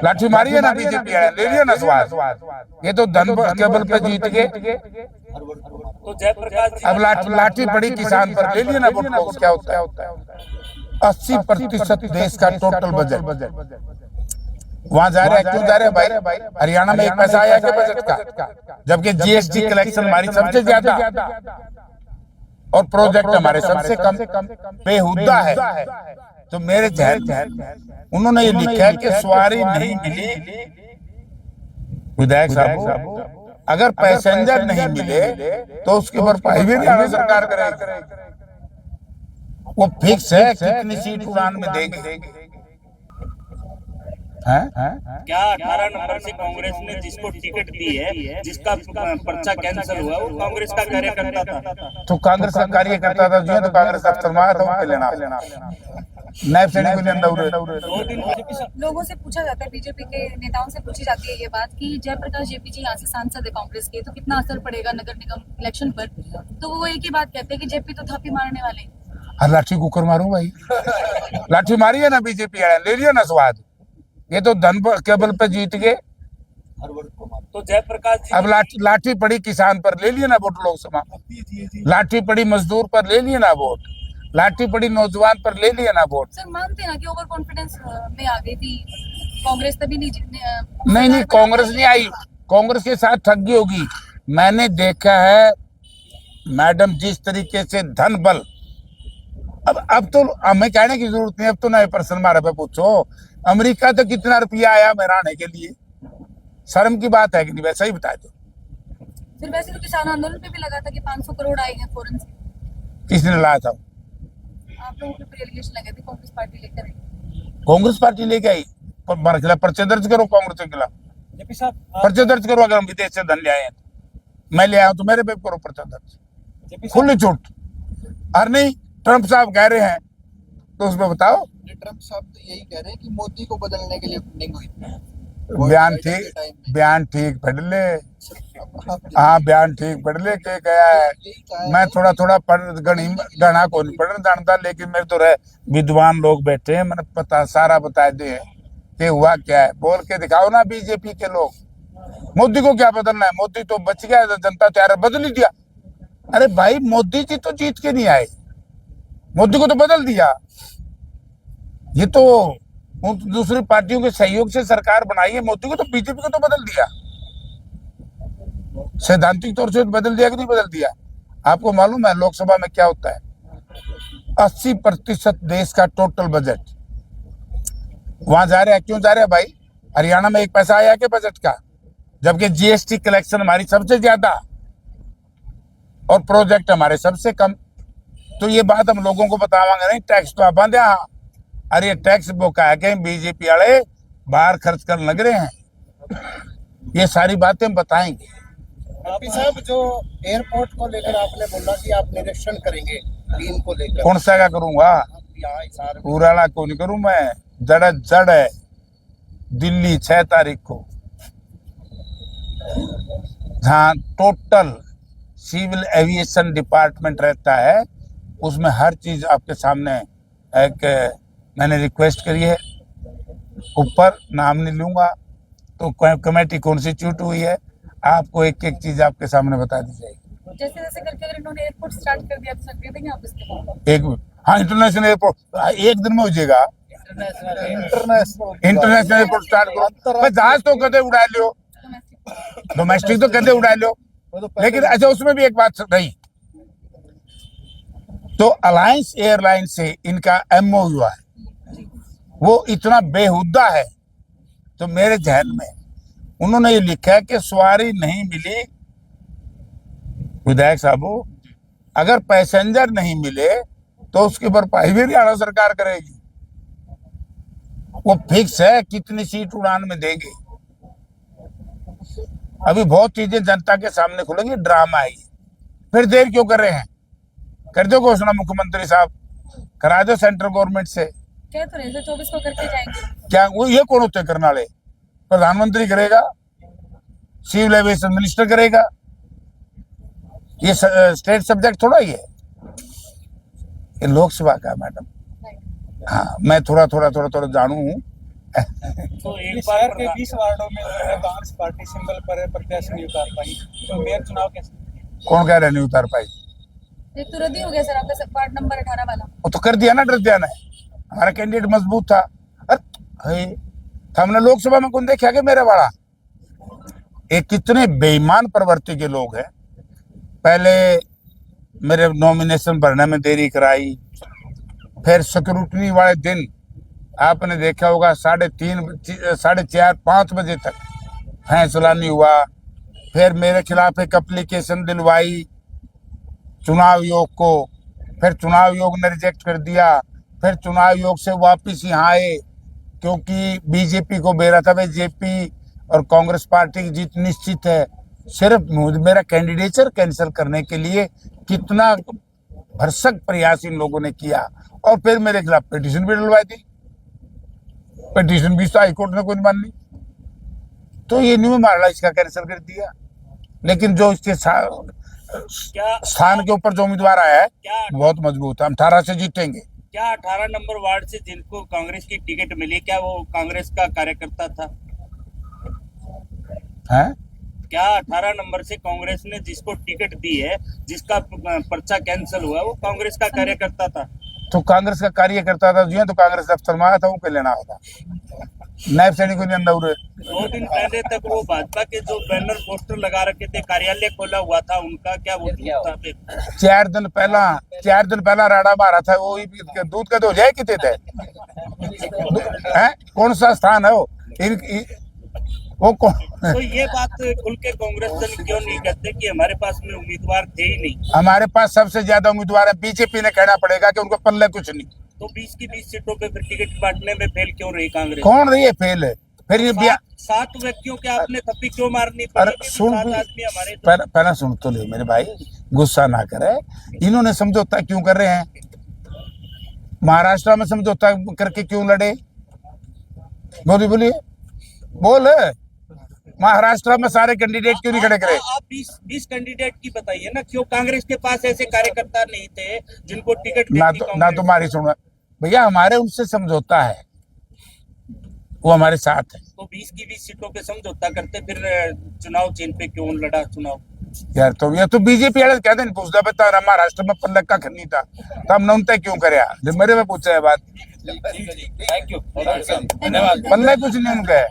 लाठी मारी है ना बीजेपी वाले, ले लिया ना स्वाद। ये तो धन केबल पे जीत गए, तो जयप्रकाश अब लाठी पड़ी किसान पर, ले लिया ना वोट लोग। क्या होता है 80% देश का टोटल बजट वहां जा रहा है। क्यों जा रहा है भाई? हरियाणा में एक पैसा आया क्या बजट का? जबकि जीएसटी कलेक्शन हमारी सबसे ज्यादा और प्रोजेक्ट हमारे सबसे कम। बेहुदा है। तो मेरे जहन उन्होंने ये लिखा है कि सवारी नहीं मिली। विधायक साहब, अगर पैसेंजर नहीं मिले तो उसकी भरपाई भी हरियाणा सरकार करेगी। वो फिक्स है कितनी सीट उड़ान में देगी। क्या 18 नंबर से कांग्रेस ने जिसको टिकट दी है, जिसका पर्चा कैंसिल हुआ, वो कांग्रेस का कार्यकर्ता था। तो कांग्रेस का कार्यकर्ता था जो, तो कांग्रेस दफ्तर में आया था उनके लेना नायब सैनिक लोगों से पूछा जाता है, बीजेपी के नेताओं से पूछी जाती है ये बात कि जयप्रकाश जेपी जी यहाँ से सांसद है कांग्रेस के, तो कितना असर पड़ेगा नगर निगम इलेक्शन पर। तो वो एक ही बात कहते हैं कि जेपी तो थापी मारने वाले। लाठी कुकर मारू भाई। लाठी मारी है ना बीजेपी वाले, ले लिया ना स्वाद। ये तो धन केबल पे जीत गए, तो जयप्रकाश अब लाठी पड़ी किसान पर, ले लिया ना वोट लोकसभा। लाठी पड़ी मजदूर पर, ले लिया ना वोट। लाठी पड़ी नौजवान पर, ले लिया ना वोट। सर मानते हैं ना कि ओवर कॉन्फिडेंस में आ गई थी कांग्रेस, तभी नहीं कांग्रेस नहीं आई, कांग्रेस के साथ ठगी होगी। मैंने देखा है मैडम जिस तरीके से धन बल, अब तो हमें कहने की जरूरत नहीं, अब तो नए पर्सन मारे पे पूछो। अमेरिका तो कितना रुपया आया मेहराने के लिए, शर्म की बात है कि नहीं? वैसा ही बता दो। फिर वैसे तो किसान आंदोलन पे भी लगा था कि 500 करोड़ आए हैं फॉरेन से। किसने लाया था? आप लोगों के ऊपर एलिगेशन लगे थे कांग्रेस पार्टी लेकर आई। कांग्रेस पार्टी लेके आई, पर खिलाफ पर्चे दर्ज करो। कांग्रेस के खिलाफ पर्चे दर्ज करो। अगर हम विदेश से धन ले आए हैं, मैं ले आया तो मेरे पे करो पर्चा दर्ज, खुली छूट। और नहीं ट्रंप साहब कह रहे हैं तो उसमें बताओ। ट्रंप साहब तो यही कह रहे हैं कि मोदी को बदलने के लिए फंडिंग हुई। बयान ठीक पढ़ ले। हाँ बयान ठीक पढ़ ले के गया है। मैं थोड़ा गणा को नहीं पढ़ना जानता, लेकिन मेरे तो रहे विद्वान लोग बैठे हैं, मैंने पता सारा बता दे कि हुआ क्या है। बोल के दिखाओ ना बीजेपी के लोग। मोदी को क्या बदलना है? मोदी तो बच गया, जनता तैयार बदल ही दिया। अरे भाई मोदी जी तो जीत के नहीं आए, मोदी को तो बदल दिया। ये तो दूसरी पार्टियों के सहयोग से सरकार बनाई है, मोदी को तो बीजेपी को तो बदल दिया। सैद्धांतिक तौर से बदल दिया कि नहीं बदल दिया? आपको मालूम है लोकसभा में क्या होता है? 80% देश का टोटल बजट वहां जा रहा है। क्यों जा रहा है भाई? हरियाणा में एक पैसा आया क्या बजट का? जबकि जीएसटी कलेक्शन हमारी सबसे ज्यादा और प्रोजेक्ट हमारे सबसे कम। तो ये बात हम लोगों को बतावांगे नहीं, टैक्स तो आप बांधे। हाँ, अरे टैक्स बोका है कहीं बीजेपी वाले बाहर खर्च करने लग रहे हैं। ये सारी बातें हम बताएंगे। साहब जो एयरपोर्ट को लेकर आपने बोला कि आप निरीक्षण करेंगे, टीम को लेकर, कौन सा का करूंगा? पूरा को नहीं करूं मैं। जड़ है दिल्ली 6 तारीख को, जहां टोटल सिविल एविएशन डिपार्टमेंट रहता है, उसमें हर चीज आपके सामने एक मैंने रिक्वेस्ट करी है। ऊपर नाम नहीं लूंगा, तो कमेटी कॉन्स्टिट्यूट हुई है, आपको एक एक चीज आपके सामने बता दी जाएगी। जैसे जैसे करके अगर इन्होंने एयरपोर्ट स्टार्ट कर दिया तो सकते देंगे आप इसके एक हाँ इंटरनेशनल एयरपोर्ट एक दिन में हो जाएगा। इंटरनेशनल एयरपोर्ट स्टार्ट करो। जहाज तो कदे उड़ा लो, डोमेस्टिक तो कदे उड़ा लो, लेकिन अच्छा उसमें भी एक बात रही, तो अलायंस एयरलाइन से इनका एमओयू हुआ है, वो इतना बेहुदा है। तो मेरे जहन में उन्होंने ये लिखा है कि सवारी नहीं मिली। विधायक साहब, अगर पैसेंजर नहीं मिले तो उसकी भरपाई भी हरियाणा सरकार करेगी। वो फिक्स है कितनी सीट उड़ान में देगी। अभी बहुत चीजें जनता के सामने खुलेंगी, ड्रामा है। फिर देर क्यों कर रहे हैं? कर दो घोषणा मुख्यमंत्री साहब, करा दो सेंट्रल गवर्नमेंट से। क्या तो 24 को करके जाएंगे। क्या वो ये कौन होते करने वाले? प्रधानमंत्री करेगा, सिविल एविएशन मिनिस्टर करेगा, ये स्टेट सब्जेक्ट थोड़ा ही है, ये लोकसभा का मैडम। हाँ मैं थोड़ा जानू हूँ, तो एक इस बार शहर के 20 वार्डों में जो है कांग्रेस पार्टी सिंबल पर प्रत्याशी नहीं उतार पाई, तो मेयर चुनाव कैसे? कौन कह रहे नहीं उतार पाई? एक तो रद्दी हो गया सर आपका वार्ड नंबर 18 वाला। वो तो कर दिया ना, डर दिया ना। हमारा कैंडिडेट मजबूत था। अरे तो हमने लोकसभा में कौन देखा कि मेरे वाला एक कितने बेईमान प्रवृत्ति के लोग हैं। पहले मेरे नॉमिनेशन भरने में देरी कराई, फिर स्क्रूटनी वाले दिन आपने देखा होगा 3:30 4:30 5 बजे तक फैसला नहीं हुआ। फिर मेरे खिलाफ एक एप्लीकेशन दिलवाई चुनाव आयोग को, फिर चुनाव आयोग ने रिजेक्ट कर दिया। फिर चुनाव आयोग से वापस यहाँ आए क्योंकि बीजेपी को बेरा था भाई जेपी और कांग्रेस पार्टी की जीत निश्चित है। सिर्फ मेरा कैंडिडेचर कैंसिल करने के लिए कितना भरसक प्रयास इन लोगों ने किया। और फिर मेरे खिलाफ पिटीशन भी डलवाई थी, पिटीशन भी तो हाईकोर्ट ने कोई नहीं मानी। तो ये नहीं मारा, इसका कैंसिल कर दिया। लेकिन जो इसके स्थान के ऊपर जो उम्मीदवार आया है बहुत मजबूत है। हम 18 से जीतेंगे। क्या 18 नंबर वार्ड से जिनको कांग्रेस की टिकट मिली, क्या वो कांग्रेस का कार्यकर्ता था? हैं? क्या 18 नंबर से कांग्रेस ने जिसको टिकट दी है, जिसका पर्चा कैंसिल हुआ, वो कांग्रेस का कार्यकर्ता था? तो कांग्रेस का कार्यकर्ता था जो, तो कांग्रेस दफ्तर में आया था, वो क्या लेना होता? नायब सैनिकों ने अंदर 2 दिन पहले तक वो भाजपा के जो बैनर पोस्टर लगा रखे थे, कार्यालय खोला हुआ था उनका, क्या वो झूठ था? 4 दिन पहला राडा मारा था, वो दूध का तो जाए कितने थे? हैं? कौन सा स्थान है वो? वो कौन? तो ये बात खुल के कांग्रेस दल क्यों नहीं कहते कि हमारे पास में उम्मीदवार थे ही नहीं? हमारे पास सबसे ज्यादा उम्मीदवार है। बीजेपी ने कहना पड़ेगा कि उनको पल्ले कुछ नहीं। तो 20 की 20 सीटों पे फिर टिकट बांटने में फेल क्यों रही कांग्रेस? कौन रही है फेल है? फिर ये 7 व्यक्तियों के आपने थप्पी क्यों मारनी अरे पड़ी? सुन, 7 आदमी हमारे तो। पहला सुन तो ले मेरे भाई, गुस्सा ना करे। इन्होंने समझौता क्यों कर रहे हैं? महाराष्ट्र में समझौता करके क्यों लड़े? बोलिए बोल। महाराष्ट्र में सारे कैंडिडेट क्यों नहीं खड़े करे? आप 20 कैंडिडेट की बताइए ना, क्यों कांग्रेस के पास ऐसे कार्यकर्ता नहीं थे जिनको टिकट ना तुम्हारी सुनो भैया, हमारे उनसे समझौता है, वो हमारे साथ है। तो 20 की 20 सीटों पे समझौता करते फिर चुनाव चिन्ह पे क्यों लड़ा चुनाव? यार तो ये तो बीजेपी वाले कहते हैं पूछता बता महाराष्ट्र में पल्ले का खन्नी था तो हमने उनसे क्यों करे? मेरे में पूछा है बात। थैंक यू, धन्यवाद। पल्ले कुछ नहीं उनका है।